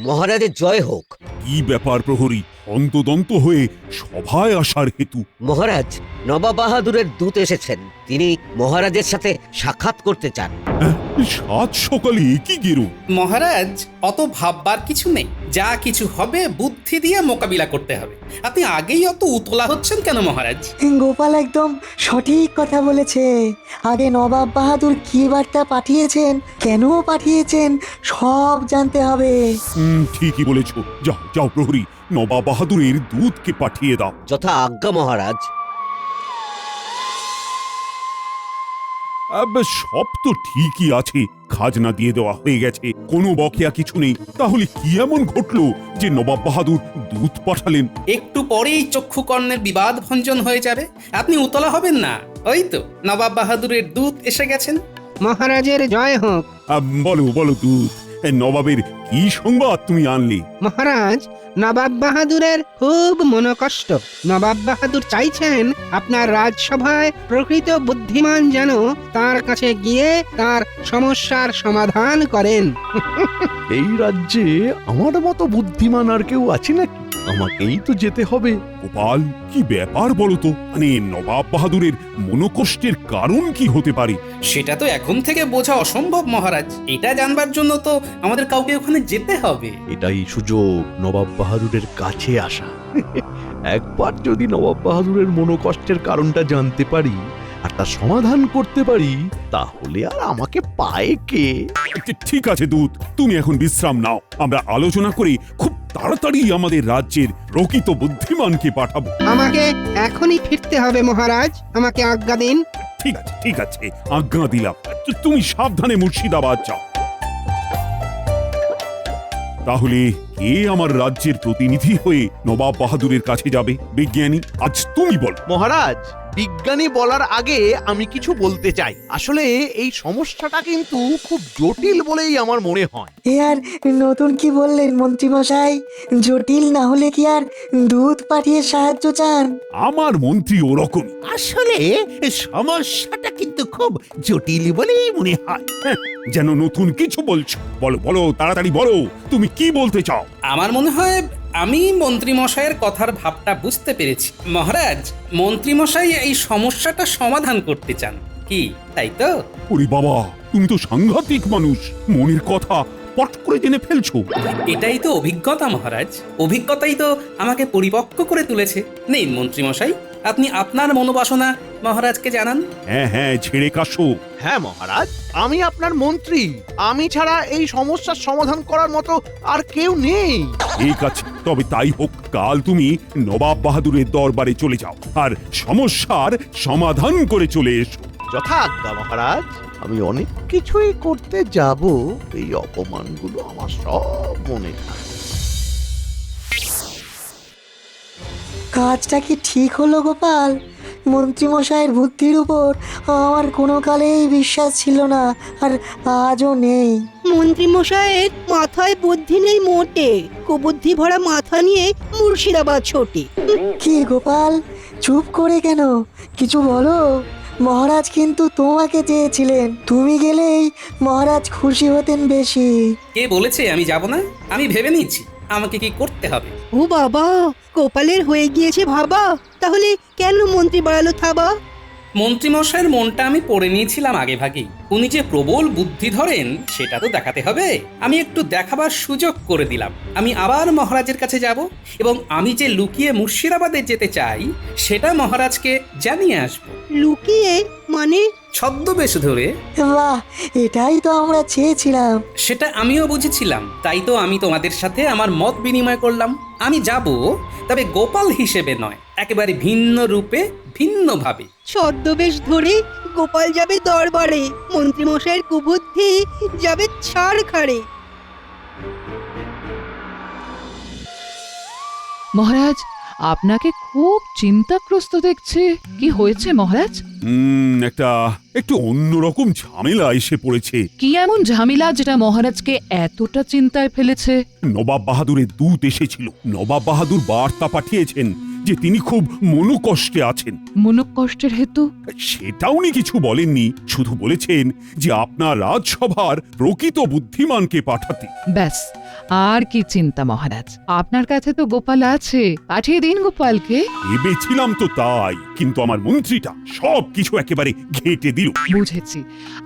মহারাজের জয় হোক। কি ব্যাপার প্রহরী, অন্তদন্ত হয়ে সভায় আসার হেতু? মহারাজ, নবাব বাহাদুরের দূত এসেছেন। তিনি মহারাজের সাথে সাক্ষাৎ করতে চান। সাত সকালে কি গেরো? মহারাজ, অত ভাববার কিছু নেই। যা কিছু হবে বুদ্ধি দিয়ে মোকাবিলা করতে হবে। আপনি আগেই অত উতলা হচ্ছেন কেন মহারাজ? গোপাল একদম সঠিক কথা বলেছে। আগে নবাব বাহাদুর কি বার্তা পাঠিয়েছেন, কেন পাঠিয়েছেন, সব জানতে হবে। ঠিকই বলেছ। যাও যাও প্রহরী, নবাব বাহাদুরের দূতকে পাঠিয়ে দাও। যথা আজ্ঞা মহারাজ। সব তো ঠিকই আছে, খাজনা দিয়ে দেওয়া হয়ে গেছে, কোনো বকেয়া কিছু নেই। তাহলে কি এমন ঘটলো যে নবাব বাহাদুর দূত পাঠালেন? একটু পরেই চক্ষুকর্ণের বিবাদ ভঞ্জন হয়ে যাবে। আপনি উতলা হবেন না। ওই তো নবাব বাহাদুরের দূত এসে গেছেন। মহারাজের জয় হোক। বলো বলো দূত, নবাবের কি সংবাদ তুমি আনলে? মহারাজ, নবাব বাহাদুরের খুব মনোকষ্ট। নবাব বাহাদুর চাইছেন আপনার রাজসভায় প্রকৃত বুদ্ধিমান যেন তার কাছে গিয়ে তার সমস্যার সমাধান করেন। এই রাজ্যে আমার মতো বুদ্ধিমান আর কেউ আছে নাকি? আমাকেই তো যেতে হবে। গোপাল, কি ব্যাপার বলো তো? মানে নবাব বাহাদুরের মনোকষ্টের কারণ কি হতে পারে? সেটা তো এখন থেকে বোঝা অসম্ভব মহারাজ। এটা জানবার জন্য তো আমাদের কাউকে ওখানে যেতে হবে। এটাই সুযোগ নবাব বাহাদুরের কাছে আসা। একবার যদি নবাব বাহাদুরের মনোকষ্টের কারণটা জানতে পারি আর তার সমাধান করতে পারি, তাহলে আর আমাকে পায় কে? ঠিক আছে দূত, তুমি এখন বিশ্রাম নাও। আমরা আলোচনা করে খুব তাড়াতাড়ি আমাদের রাজ্যের প্রকৃত বুদ্ধিমানকে পাঠাবো। আমাকে এখনই ফিরতে হবে মহারাজ, আমাকে আজ্ঞা দিন। ঠিক আছে ঠিক আছে, আজ্ঞা দিলাম। তুমি সাবধানে মুর্শিদাবাদ যাও। তাহলে কে আমার রাজ্যের প্রতিনিধি হয়ে নবাব বাহাদুরের কাছে যাবে? বিজ্ঞানী, আজ তুমি বল। মহারাজ, বিজ্ঞানী বলার আগে আমি কিছু বলতে চাই। আসলে এই সমস্যাটা কিন্তু খুব জটিল বলেই আমার মনে হয়। এ আর নতুন কি বললেন মন্ত্রীমশাই? জটিল না হলে কি আর দুধ পাঠিয়ে সাহায্য চান? আমার মন্ত্রী ওরকম। আসলে সমস্যাটা কিন্তু খুব জটিল বলেই মনে হয়। যেন নতুন কিছু বলছো। বলো বলো, তাড়াতাড়ি বলো, তুমি কি বলতে চাও? আমার মনে হয় আমি মন্ত্রী মশাইয়ের কথার ভাবটা বুঝতে পেরেছি। মহারাজ, মন্ত্রী মশাই এই সমস্যাটা সমাধান করতে চান কি, তাই তো? ওরে বাবা, তুমি তো সাংঘাতিক মানুষ, মনের কথা পট করে জেনে ফেলছো। এটাই তো অভিজ্ঞতা মহারাজ। অভিজ্ঞতাই তো আমাকে পরিপক্ক করে তুলেছে। নেই মন্ত্রী মশাই, আপনি আপনার মনোবাসনা মহারাজকে জানান। হ্যাঁ হ্যাঁ, ছেড়ে কাশো। হ্যাঁ মহারাজ, আমি আপনার মন্ত্রী। আমি ছাড়া এই সমস্যার সমাধান করার মতো আর কেউ নেই। ঠিক আছে, তবে তাই হোক। কাল তুমি নবাব বাহাদুরের দরবারে চলে যাও আর সমস্যার সমাধান করে চলে এসো। যথা আজ্ঞা মহারাজ। আমি অনেক কিছুই করতে যাব, এই অপমানগুলো আমার সব মনে থাকে। কাজটা কি ঠিক হলো গোপাল? মন্ত্রীমশাইয়ের বুদ্ধির উপর আমার কোনো কালেই বিশ্বাস ছিল না, আর আজও নেই। মন্ত্রীমশাইয়ের মাথায় বুদ্ধি নেই মোটে, কুবুদ্ধি ভরা মাথা নিয়ে মুর্শিদাবাদ ছোটে। কি গোপাল, চুপ করে কেন? কিছু বলো। মহারাজ কিন্তু তোমাকে চেয়েছিলেন, তুমি গেলেই মহারাজ খুশি হতেন বেশি। কে বলেছে আমি যাব না? আমি ভেবে নিচ্ছি আমাকে কি করতে হবে। ও বাবা, গোপালের হয়ে গিয়েছে ভাবা। তাহলে কেন মন্ত্রী বাড়ালো থাবা? মন্ত্রীমশাইয়ের মনটা আমি পড়ে নিয়েছিলাম আগে ভাগেই। উনি যে প্রবল বুদ্ধি ধরেন সেটা তো দেখাতে হবে। আমি একটু দেখাবার সুযোগ করে দিলাম। আমি আবার মহারাজের কাছে যাব এবং আমি যে লুকিয়ে মুর্শিদাবাদে যেতে চাই সেটা মহারাজকে জানিয়ে আসব। লুকিয়ে মানে? ছদ্মবেশ ধরে। বাহ, এটাই তো আমরা চেয়েছিলাম। সেটা আমিও বুঝেছিলাম, তাই তো আমি তোমাদের সাথে আমার মত বিনিময় করলাম। আমি যাব, তবে গোপাল হিসেবে নয়, একেবারে ভিন্ন রূপে, ভিন্নভাবে। ছদ্মবেশ ধরে গোপাল যাবে দরবারে, মন্ত্রীমশাইয়ের কুবুদ্ধি যাবে ছাড়খাড়ে। মহারাজ, আপনাকে খুব চিন্তাগ্রস্ত দেখছি। কি হয়েছে মহারাজ? একটু অন্যরকম ঝামেলা এসে পড়েছে। কি এমন ঝামেলা যেটা মহারাজকে এতটা চিন্তায় ফেলেছে? নবাব বাহাদুরের দূত এসেছিল। নবাব বাহাদুর বার্তা পাঠিয়েছেন যে তিনি খুব মনোকষ্টে আছেন। মনোকষ্টের হেতু? সেটা উনি কিছু বলেননি, শুধু বলেছেন যে আপনার রাজসভার প্রকৃত বুদ্ধিমানকে পাঠাতে। ব্যাস, আর কি চিন্তা মহারাজ, আপনার কাছে তো গোপাল আছে, পাঠিয়ে দিন গোপালকে। ভেবেছিলাম তো তাই, কিন্তু আমার মন্ত্রীটা সবকিছু একেবারে ঘেঁটে দিল। বুঝেছি,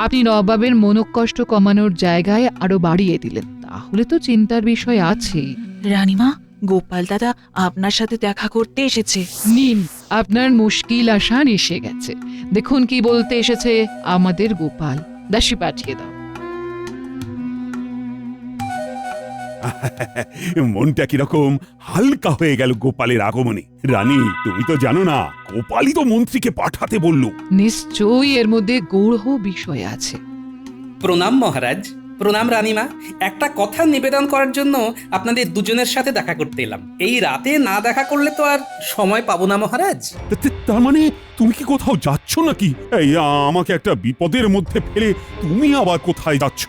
আপনি নবাবের মনোকষ্ট কমানোর জায়গায় আরো বাড়িয়ে দিলেন, তাহলে তো চিন্তার বিষয় আছেই। রানীমা, গোপাল দাদা আপনার সাথে দেখা করতে এসেছে। নিন, আপনার মুশকিল আসান এসে গেছে। দেখুন কি বলতে এসেছে আমাদের গোপাল। দাসী পাঠিয়ে দাও। মনটা কিরকম হালকা হয়ে গেল গোপালের আগমনে। রানী, তুমি তো জানো না, গোপালই তো মন্ত্রীকে পাঠাতে বললো। নিশ্চয়ই এর মধ্যে গূঢ় বিষয় আছে। প্রণাম মহারাজ। প্রণাম রানীমা। একটা কথা নিবেদন করার জন্য আপনাদের দুজনের সাথে দেখা করতে এলাম। এই রাতে না দেখা করলে তো আর সময় পাবো না মহারাজ। তার মানে তুমি কি কোথাও যাচ্ছ নাকি? এই আমাকে একটা বিপদের মধ্যে ফেলে তুমি আবার কোথায় যাচ্ছ?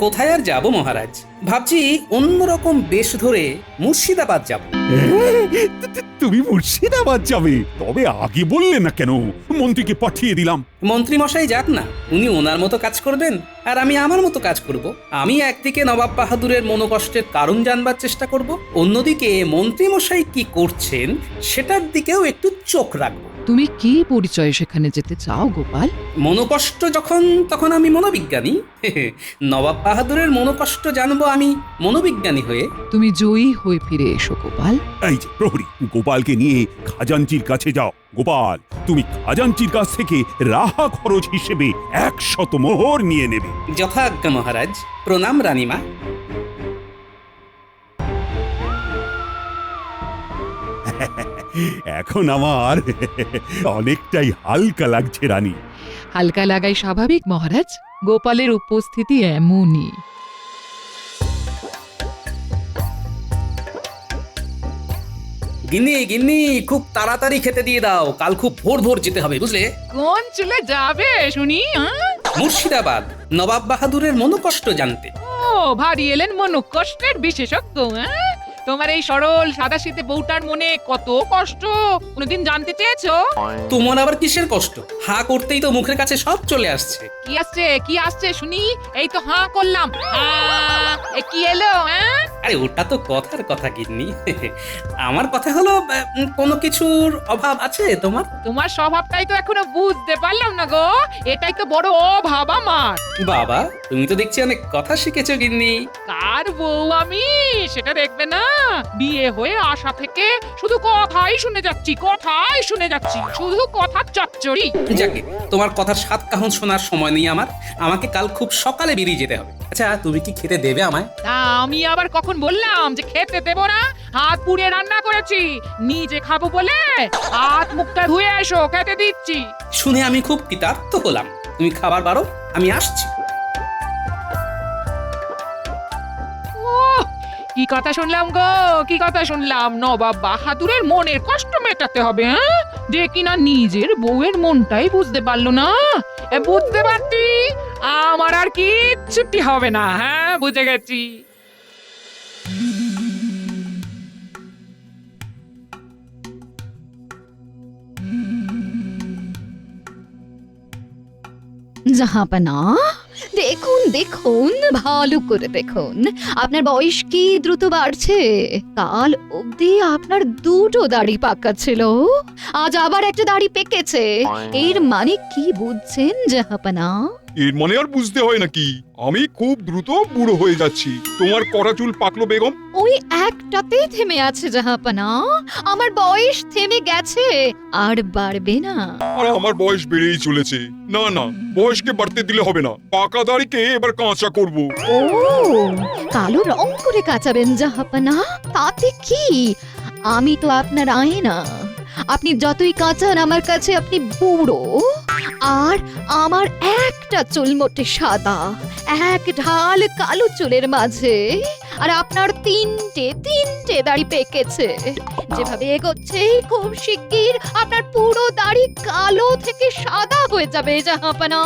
কোথায় আর যাব মহারাজ, ভাবছি অন্যরকম বেশ ধরে মুর্শিদাবাদ যাব। তুমি মুর্শিদাবাদ যাবে? তবে আগে বললে না কেন? মন্ত্রীকে পাঠিয়ে দিলাম। মন্ত্রী মশাই যাক না, উনি ওনার মতো কাজ করবেন আর আমি আমার মতো কাজ করব। আমি একদিকে নবাব বাহাদুরের মনোকষ্টের কারণ জানবার চেষ্টা করব, অন্যদিকে মন্ত্রী মশাই কি করছেন সেটার দিকেও একটু চোখ রাখবো। তুমি কি পরিচয়ে সেখানে যেতে চাও গোপাল? মনোকষ্ট যখন তখন আমি মনোবিজ্ঞানী। নবাব বাহাদুরের মনোকষ্ট জানবো আমি মনোবিজ্ঞানী হয়ে। তুমি জয়ী হয়ে ফিরে এসো গোপাল। এই যে প্রহরী, গোপালকে নিয়ে খাজাঞ্চির কাছে যাও। গোপাল, তুমি খাজাঞ্চির কাছ থেকে রাহা খরচ হিসেবে 100 মোহর নিয়ে নেবে। যথাজ্ঞা মহারাজ। প্রণাম রানীমা। এখন আমার অনেকটাই হালকা লাগছে রানী। হালকা লাগাই স্বাভাবিক মহারাজ, গোপালের উপস্থিতি এমনই। গিন্নি গিন্নি, খুব তাড়াতাড়ি খেতে দিয়ে দাও, কাল খুব ভোর ভোর যেতে হবে বুঝলে। কোন চলে যাবে শুনি? মুর্শিদাবাদ, নবাব বাহাদুরের মনোকষ্ট জানতে। ও, ভারী এলেন মনোকষ্টের বিশেষজ্ঞ। তোমার এই সরল সাদাসিধে বউটার মনে কত কষ্ট কোনদিন জানতে চেয়েছো? তোমার আবার কিসের কষ্ট? হা করতেই তো মুখের কাছে সব চলে আসছে। কি আসছে, কি আসছে শুনি? এই তো হাঁ করলাম। এ কি এলো? আরে ওটা তো কথার কথা গিন্নি। আমার কথা হলো, কোনো কিছুর অভাব আছে তোমার? তোমার স্বভাবটাই তো এখনো বুঝতে পারলাম না গো, এটাই তো বড় অভাব আমার। বাবা, তুমি তো দেখছি অনেক কথা শিখেছো গিন্নি। কার বউ আমি সেটা দেখবে না? বিয়ে হয়ে আসা থেকে শুধু কথাই শুনে যাচ্ছি, কথাই শুনে যাচ্ছি, শুধু কথা চচ্চড়ি। যাকে, তোমার কথার সাত কাহন শোনার সময় নেই আমার। আমাকে কাল খুব সকালে বেরিয়ে যেতে হবে। আচ্ছা, তুমি কি খেতে দেবে আমায়? তা আমি আবার কখন বললাম যে খেতে দেব না? হাত পুড়িয়ে রান্না করেছি, নিজে খাবো বলে হাত মুখটা ধুয়ে এসো, খেতে দিচ্ছি। শুনে আমি খুব কৃতার্থ হলাম। তুমি খাবার বারো, আমি আসছি। কি কথা শুনলাম গো, কি কথা শুনলাম? নবাব বাহাদুরের মনের কষ্ট মেটাতে হবে, যে কিনা নিজের বউয়ের মনটাই বুঝতে পারলো না। বুঝতে পারতি আমার আর কিচ্ছুটি হবে না। হ্যাঁ, বুঝে গেছি। জাহাপনা, দেখুন দেখুন, ভালো করে দেখুন, আপনার বয়স কি দ্রুত বাড়ছে। কাল অবধি আপনার দুটো দাড়ি পাকা ছিল, আজ আবার একটা দাড়ি পেকেছে। এর মানে কি বুঝছেন জাহাপনা? এর মানে আর বুঝতে হয় নাকি? আমি খুব দ্রুত বুড়ো হয়ে যাচ্ছি। তোমার কড়া চুল পাকলো বেগম? ওই একটাতেই থেমে আছে জাহাপনা, আমার বয়স থেমে গেছে, আর বাড়বে না। আর আমার বয়স বেড়েই চলেছে। না না, বয়সকে বাড়তে দিলে হবে না। পাকা দাড়িকে এবার কাঁচা করব। ও, কালো রং করে কাচাবেন জাহাপনা? তাতে কি? আমি তো আপনার আয়না। আপনি যতই কাঁচান আমার কাছে আপনি বুড়ো। আর আমার একটা চুল মোটে সাদা, এক ঢাল কালো চুলের মাঝে, আর আপনার তিনটে দাড়ি পেকেছে। যেভাবে এগোচ্ছে খুব শিগগির আপনার পুরো দাড়ি কালো থেকে সাদা হয়ে যাবে জাহাপনা।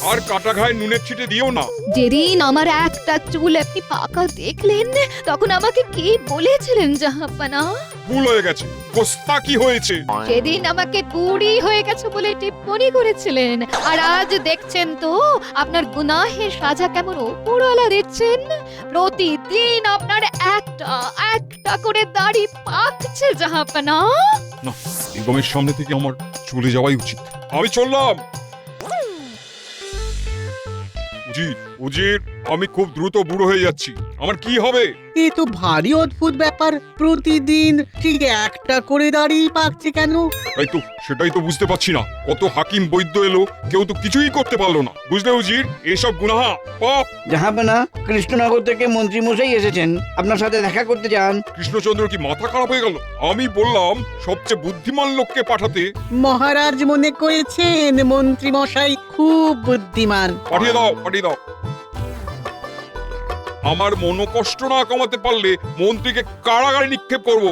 আর কাটা ঘায়ে নুনের ছিটে দিও না। যেদিন আমার একটা চুল আপনি পাকা দেখলেন তখন আমাকে কি বলেছিলেন জাহাপনা? ভুল হয়ে গেছে, গোস্তাকি হয়েছে। সেদিন আমাকে বুড়ি হয়ে গেছে বলে টিপ্পনি করেছিলেন, আর আজ দেখছেন তো আপনার গুনাহের সাজা কেমন উপরওয়ালা দিচ্ছেন। প্রতিদিন আপনার একটা একটা করে দাড়ি পাকছে জাহাপনা। না, বেগমের সামনে থেকে আমার চলে যাওয়াই উচিত। আমি চললাম। উজির, উজির, আমি খুব দ্রুত বুড়ো হয়ে যাচ্ছি, আমার কি হবে? এ তো ভারী অদ্ভুত ব্যাপার, প্রতিদিন ঠিক একটা করে দাড়ি পাকছে কেন? সেটাই তো বুঝতে পারছি না। কত হাকিম বৈদ্য এলো, কেউ তো কিছুই করতে পারলো না। বুঝলে উজির, এসব গুনাহা, পাপ। জাহাপনা, কৃষ্ণনগর থেকে মন্ত্রী মশাই এসেছেন, আপনার সাথে দেখা করতে চান। কৃষ্ণচন্দ্র কি মাথা খারাপ হয়ে গেল? আমি বললাম সবচেয়ে বুদ্ধিমান লোককে পাঠাতে। মহারাজ মনে করেছেন মন্ত্রী মশাই খুব বুদ্ধিমান। পাঠিয়ে দাও, পাঠিয়ে দাও। আমার মনোকষ্ট না কমাতে পারলে মন্ত্রীকে কারাগারে নিক্ষেপ করব।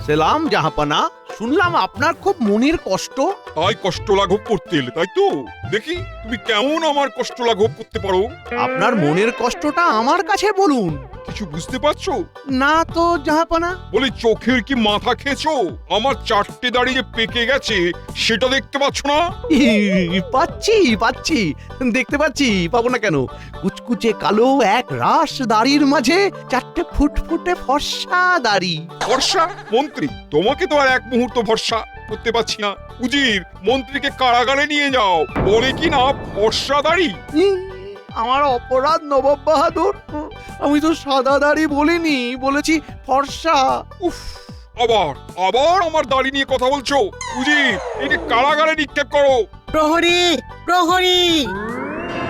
সেলাম জাহাপানা, শুনলাম আপনার খুব মনের কষ্ট। তাই কষ্ট লাঘব করতে এলে, তাই তো? দেখি তুমি কেমন আমার কষ্ট লাঘব করতে পারো। আপনার মনের কষ্টটা আমার কাছে বলুন। কিছু বুঝতে পারছো না তো জাহাপানা। বলি, চোখের কি মাথা খেয়েছো? আমার 4টে দাড়ি যে পেকে গেছে সেটা দেখতে পাচ্ছ না? পাচ্ছি, দেখতে পাচ্ছি, পাবো না কেন? কুচকুচে কালো এক রাশ দাড়ির মাঝে 4টে ফুটফুটে ফর্সা দাড়ি। ভরসা? মন্ত্রী, তোমাকে তো আর এক মুহূর্ত ভরসা করতে পারছি না। উজির, মন্ত্রীকে কারাগারে নিয়ে যাও, বলে কি না ফর্সা দাড়ি। আমার অপরাধ নবাব বাহাদুর, আমি তো সাদা দাড়ি বলিনি, বলেছি ফর্সা। উফ, আবার আমার দাড়ি নিয়ে কথা বলছো। উজির, একে কারাগারে নিক্ষেপ করো। প্রহরী, প্রহরী!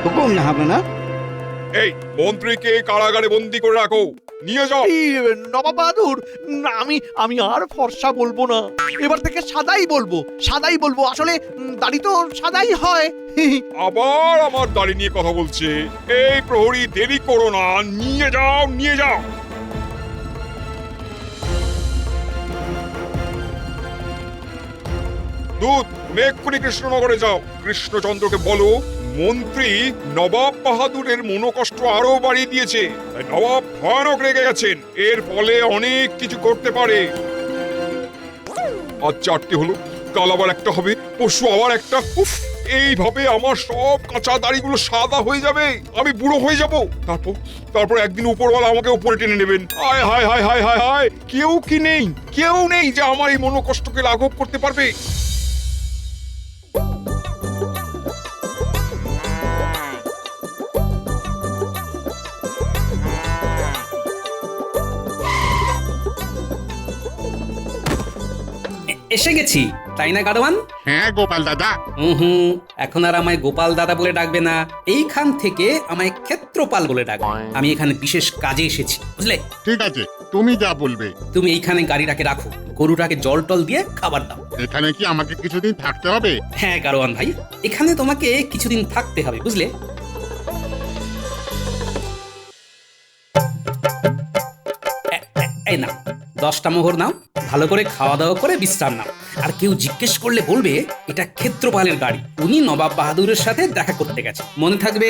হুকুম জাহাপনা। এই মন্ত্রীকে কারাগারে বন্দি করে রাখো, নিয়ে যাও। নবাব বাহাদুর, আমি আর ফর্সা বলবো না, এবার থেকে সাদাই বলবো। আসলে দাড়ি তো সাদাই হয়। আবার আমার দাড়ি নিয়ে কথা বলছে। এই প্রহরী, দেরি করো না, নিয়ে যাও। দূত, তুমি এক্ষুনি কৃষ্ণনগরে যাও। কৃষ্ণচন্দ্রকে বলো মন্ত্রী নবাব বাহাদুরের মনোকষ্ট আরো বাড়িয়ে দিয়েছে। নবাব ভয়ানক রেগে গেছেন, এর ফলে অনেক কিছু করতে পারে। আজ 4টে হলো, কাল আবার একটা হবে, পরশু আবার একটা। উফ, এইভাবে আমার সব কাঁচা দাড়িগুলো সাদা হয়ে যাবে, আমি বুড়ো হয়ে যাব। তারপর একদিন উপরওয়ালা আমাকে উপরে টেনে নেবেন। হায় হায় হায় হায় হায় হায়, কেউ নেই যে আমার এই মনোকষ্টকে লাঘব করতে পারবে। এসে গেছি, তাই না গাড়োয়ান? হ্যাঁ গোপাল দাদা। এখন আর আমায় গোপাল দাদা বলে ডাকবে না, এইখান থেকে আমায় ক্ষেত্রপাল বলে ডাকবে। আমি এখানে বিশেষ কাজে এসেছি, বুঝলে? ঠিক আছে, তুমি যা বলবে। তুমি এইখানে গাড়িটাকে রাখো, গরুটাকে জল টল দিয়ে খাবার দাও। এখানে কি আমাকে কিছুদিন থাকতে হবে? হ্যাঁ গাড়োয়ান ভাই, এখানে তোমাকে কিছুদিন থাকতে হবে, বুঝলে? এই না, 10টা মোহর নাও, ভালো করে খাওয়া দাওয়া করে বিশ্রাম নাও। আর কেউ জিজ্ঞেস করলে বলবে এটা ক্ষেত্রপালের গাড়ি, উনি নবাব বাহাদুরের সাথে দেখা করতে গেছে, মনে থাকবে।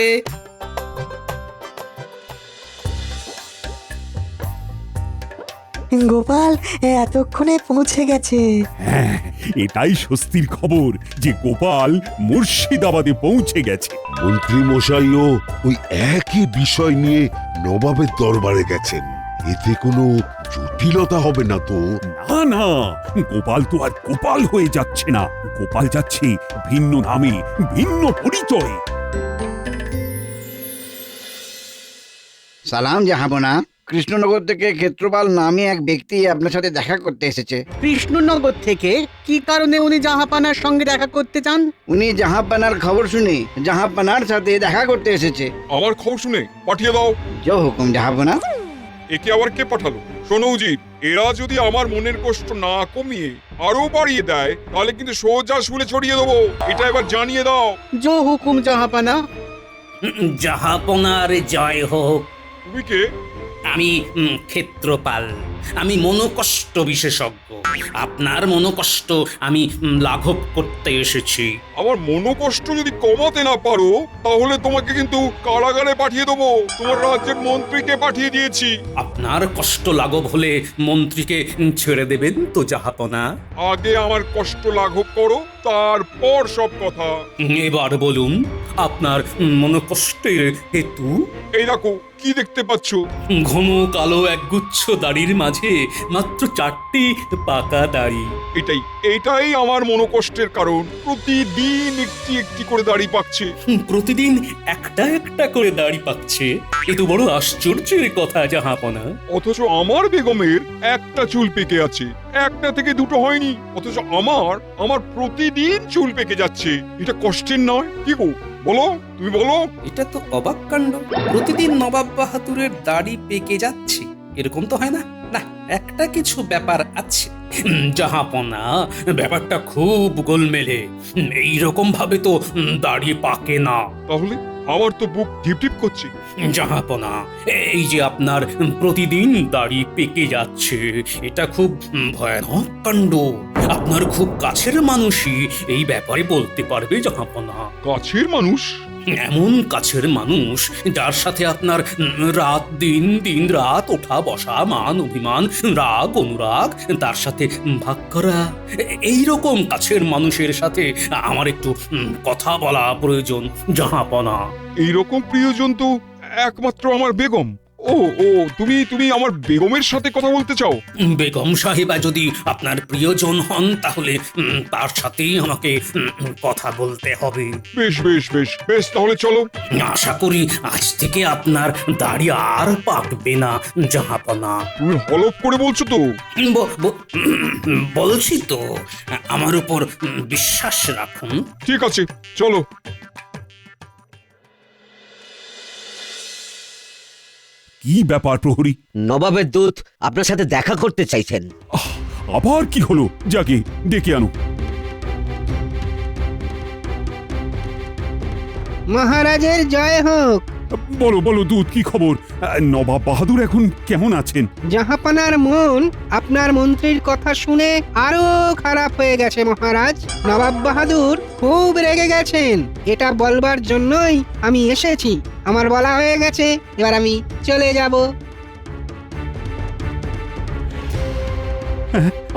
গোপাল এতক্ষণে পৌঁছে গেছে। হ্যাঁ, এটাই স্বস্তির খবর যে গোপাল মুর্শিদাবাদে পৌঁছে গেছে। মন্ত্রী মশাইও ওই একই বিষয় নিয়ে নবাবের দরবারে গেছেন, এতে কোনো জটিলতা হবে না তো? না, গোপাল তো আর গোপাল হয়ে যাচ্ছে না, গোপাল যাচ্ছে ভিন্ন নামে, ভিন্ন পরিচয়ে। সালাম জাহাপনা, কৃষ্ণনগর থেকে ক্ষেত্রপাল নামে এক ব্যক্তি আপনার সাথে দেখা করতে এসেছে। কৃষ্ণনগর থেকে? কি কারণে উনি জাহাপানার সঙ্গে দেখা করতে চান? উনি জাহাপানার খবর শুনে জাহাপানার সাথে দেখা করতে এসেছে। আমার খবর শুনে পাঠিয়ে দাও। জয় হুকুম জাহাপনা। একে আবার কে পাঠালো? শোনো উজির, এরা যদি আমার মনের কষ্ট না কমিয়ে আরো বাড়িয়ে দেয়, তাহলে কিন্তু সোজা শুলে ছড়িয়ে দেবো, এটা এবার জানিয়ে দাও। জয় হুকুম জাহাপানা। জাহাপনার জয় হোক। তুমি কে? আমি ক্ষেত্রপাল, আমি মনোকষ্ট বিশেষজ্ঞ। আপনার মনোকষ্ট আমি লাঘব করতে এসেছি। আমার মনোকষ্ট যদি কমাতে না পারো তাহলে তোমাকে কিন্তু কারাগারে পাঠিয়ে দেবো। তোমার রাজ্যের মন্ত্রীকে পাঠিয়ে দিয়েছি। আপনার কষ্ট লাঘব হলে মন্ত্রীকে ছেড়ে দেবেন তো জাহাপনা? আগে আমার কষ্ট লাঘব করো, তারপর সব কথা। এবার বলুন আপনার মনোকষ্টের হেতু। এই দেখো, কি দেখতে পাচ্ছ? ঘন কালো একগুচ্ছ দাড়ির মাঝে মাত্র 4টি পাকা দাড়ি। এটাই আমার মনোকষ্টের কারণ। প্রতিদিন একটি একটি করে দাড়ি পাকছে। প্রতিদিন একটা একটা করে দাড়ি পাকছে, এ তো বড় আশ্চর্যের কথা জাহাপনা। অথচ আমার বেগমের একটা চুল পেকে আছে, একটা থেকে দুটো হয়নি। অথচ আমার প্রতিদিন চুল পেকে যাচ্ছে। এটা কষ্টের নয়? কি গো বলো, তুমি বলো। এটা তো অবাক কাণ্ড। প্রতিদিন নবাব বাহাদুরের দাড়ি পেকে যাচ্ছে, এরকম তো হয় না। না, একটা কিছু ব্যাপার আছে জাহাপনা। ব্যাপারটা খুব গোলমেলে। এইরকম ভাবে তো দাড়ি পাকে না। তাহলে আমার তো বুক ঢিপঢিপ করছে। জাহাপনা, এই যে আপনার প্রতিদিন দাড়ি পেকে যাচ্ছে, এটা খুব ভয়ানক কাণ্ড। আপনার খুব কাছের মানুষই এই ব্যাপারে বলতে পারবে জাহাপনা। কাছের মানুষ? এমন কাছের মানুষ যার সাথে আপনার রাত দিন দিন রাত ওঠা বসা, মান অভিমান, রাগ অনুরাগ তার সাথে ভাগ করা। এইরকম কাছের মানুষের সাথে আমার একটু কথা বলা প্রয়োজন জাহাপনা। এইরকম প্রিয়জন তো একমাত্র আমার বেগম। ও ও তুমি আমার বেগমের সাথে কথা বলতে চাও? বেগম সাহেবা যদি আপনার প্রিয়জন হন তাহলে তার সাথেই আমাকে কথা বলতে হবে। বেশ বেশ বেশ বেশ, তাহলে চলো। আশা করি আজ থেকে আপনার দাড়ি আর পাকবে না জাহাপনা। তুমি হলফ করে বলছো তো? বলছি তো, আমার উপর বিশ্বাস রাখুন। ঠিক আছে, চলো। কি ব্যাপার প্রহরী? নবাবের দূত আপনার সাথে দেখা করতে চাইছেন। আবার কি হলো? যাকে ডেকে আনো। মহারাজের জয় হোক। বলো বলো দূত, কি খবর? নবাব বাহাদুর এখন কেমন আছেন? জাহাপানার মন আপনার মন্ত্রীর কথা শুনে আরো খারাপ হয়ে গেছে মহারাজ। নবাব বাহাদুর খুব রেগে গেছেন। এটা বলবার জন্যই আমি এসেছি। আমার বলা হয়ে গেছে, এবার আমি চলে যাব।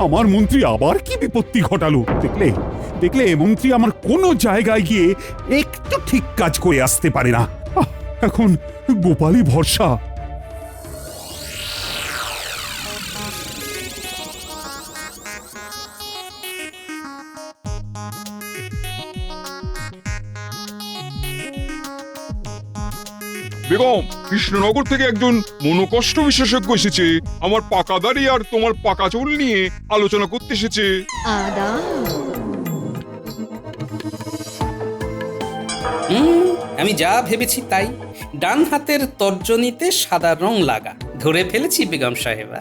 আমার মন্ত্রী আবার কি বিপত্তি ঘটালো? দেখলে দেখলে মন্ত্রী আমার কোনো জায়গায় গিয়ে একটু ঠিক কাজ করে আসতে পারে না। এখন গোপালই ভরসা। বেগম, কৃষ্ণনগর থেকে একজন মনোকষ্ট বিশেষজ্ঞ এসেছে। আমার পাকা দাড়ি আর তোমার পাকা চুল নিয়ে আলোচনা করতে এসেছে। আমি যা ভেবেছি তাই। ডান হাতের তর্জনীতে সাদা রং লাগা। ধরে ফেলেছি বেগম সাহেবা।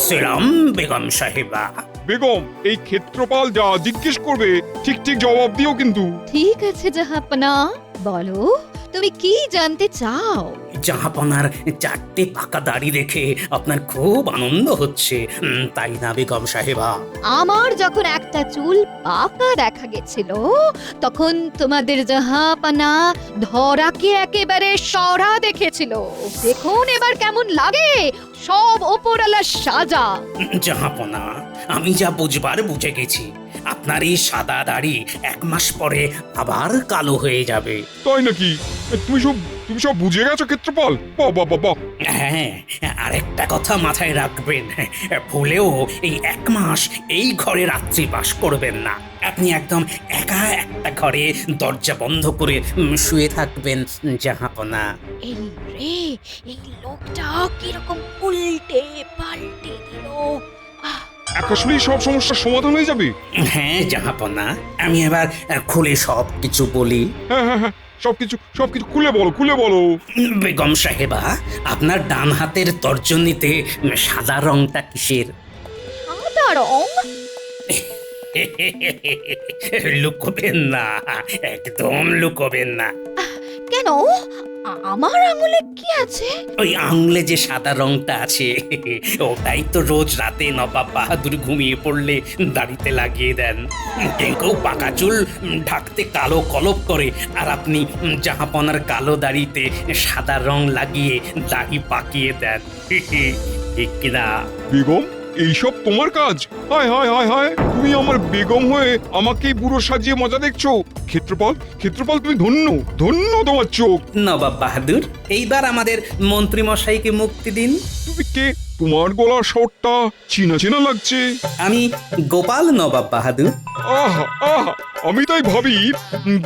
সেলাম বেগম সাহেবা। বেগম, এই ক্ষেত্রপাল যা জিজ্ঞেস করবে ঠিক ঠিক জবাব দিও কিন্তু। ঠিক আছে জাহাপনা, বলো তুমি কি জানতে চাও? জাহাপনার 4টে পাকা দাড়ি দেখে আপনার খুব আনন্দ হচ্ছে, তাই না বেগম সাহেবা? আমার যখন একটা চুল পাকা দেখা গেছিল তখন তোমাদের জাহাপনা ধরাকে একেবারে সরা দেখেছিল। দেখুন এবার কেমন লাগে, সব ওপরওয়ালার সাজা। জাহাপনা, আমি যা বুঝবার বুঝে গেছি। আপনার এই সাদা দাড়ি 1 মাস পরে আবার কালো হয়ে যাবে। তাই নাকি? তুমি সব বুঝে গেছো ক্ষেত্রপাল? বাবা বাবা। হ্যাঁ, আরেকটা কথা মাথায় রাখবেন, ভুলেও এই 1 মাস এই ঘরে রাত্রি বাস করবেন না। আপনি একদম একা একটা ঘরে দরজা বন্ধ করে শুয়ে থাকবেন জাহাপনা। এই রে, এই লোকটা কিরকম উল্টে পাল্টে দিল। আসলেই সব সমস্যার সমাধান হয়ে যাবে? হ্যাঁ জাহাপনা, আমি এবার খুলে সব কিছু বলি। হ্যাঁ হ্যাঁ হ্যাঁ, সবকিছু খুলে বলো। বেগম সাহেবা, আপনার ডান হাতের তর্জনীতে সাদা রংটা কিসের? সাদা রং? লুকোবেন না, একদম লুকোবেন না। কেন আমার আঙুলে কি আছে? ওই আঙুলে যে সাদা রংটা আছে ওটাই তো রোজ রাতে নবাব বাহাদুর ঘুমিয়ে পড়লে দাড়িতে লাগিয়ে দেন। কেউ কেউ পাকা চুল ঢাকতে কালো কলপ করে, আর আপনি জাহাপনার কালো দাড়িতে সাদা রং লাগিয়ে দাড়ি পাকিয়ে দেন। ঠিক কিনা? বেগম, এইসব তোমার কাজ? হায় হায় হায় হায়, তুমি আমার বেগম হয়ে আমাকেই বুড়ো সাজিয়ে মজা দেখছো। ক্ষেত্রপাল, ক্ষেত্রপাল, তুমি ধন্য, ধন্য তোমার চোখ। নবাব বাহাদুর, এইবার আমাদের মন্ত্রী মশাইকে মুক্তি দিন। তুমি কে? তোমার গলার স্বরটা চেনা চেনা লাগছে। আমি গোপাল নবাব বাহাদুর। আহা আহা, আমি তাই ভাবি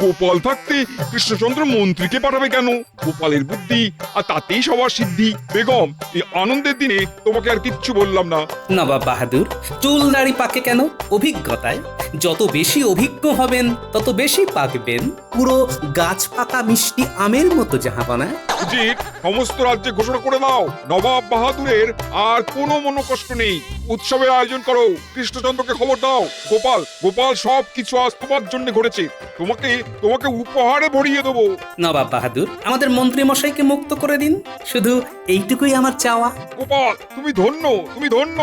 গোপাল থাকতে কৃষ্ণচন্দ্র মন্ত্রীকে পাঠাবে কেন? গোপালের বুদ্ধি আর তাতেই সবার সিদ্ধি। বেগম, এই আনন্দের দিনে তোমাকে আর কিচ্ছু বললাম না। নবাব বাহাদুর, চুল দাড়ি পাকে কেন? অভিজ্ঞতায়। যত বেশি অভিজ্ঞ হবেন তত বেশি পাকবেন, পুরো গাছ পাকা মিষ্টি আমের মতো জাহাপনা। উচিত সমস্ত রাজ্যে ঘোষণা করে দাও, নবাব বাহাদুরের আর কোনো মনোকষ্ট নেই। উৎসবের আয়োজন করো, কৃষ্ণচন্দ্রকে খবর দাও। গোপাল, গোপাল, সব কিছু আজ তোমার জন্য ঘটেছে। তোমাকে তোমাকে উপহারে ভরিয়ে দেবো। নবাব বাহাদুর, আমাদের মন্ত্রী মশাইকে মুক্ত করে দিন, শুধু এইটুকুই আমার চাওয়া। গোপাল, তুমি ধন্য, তুমি ধন্য।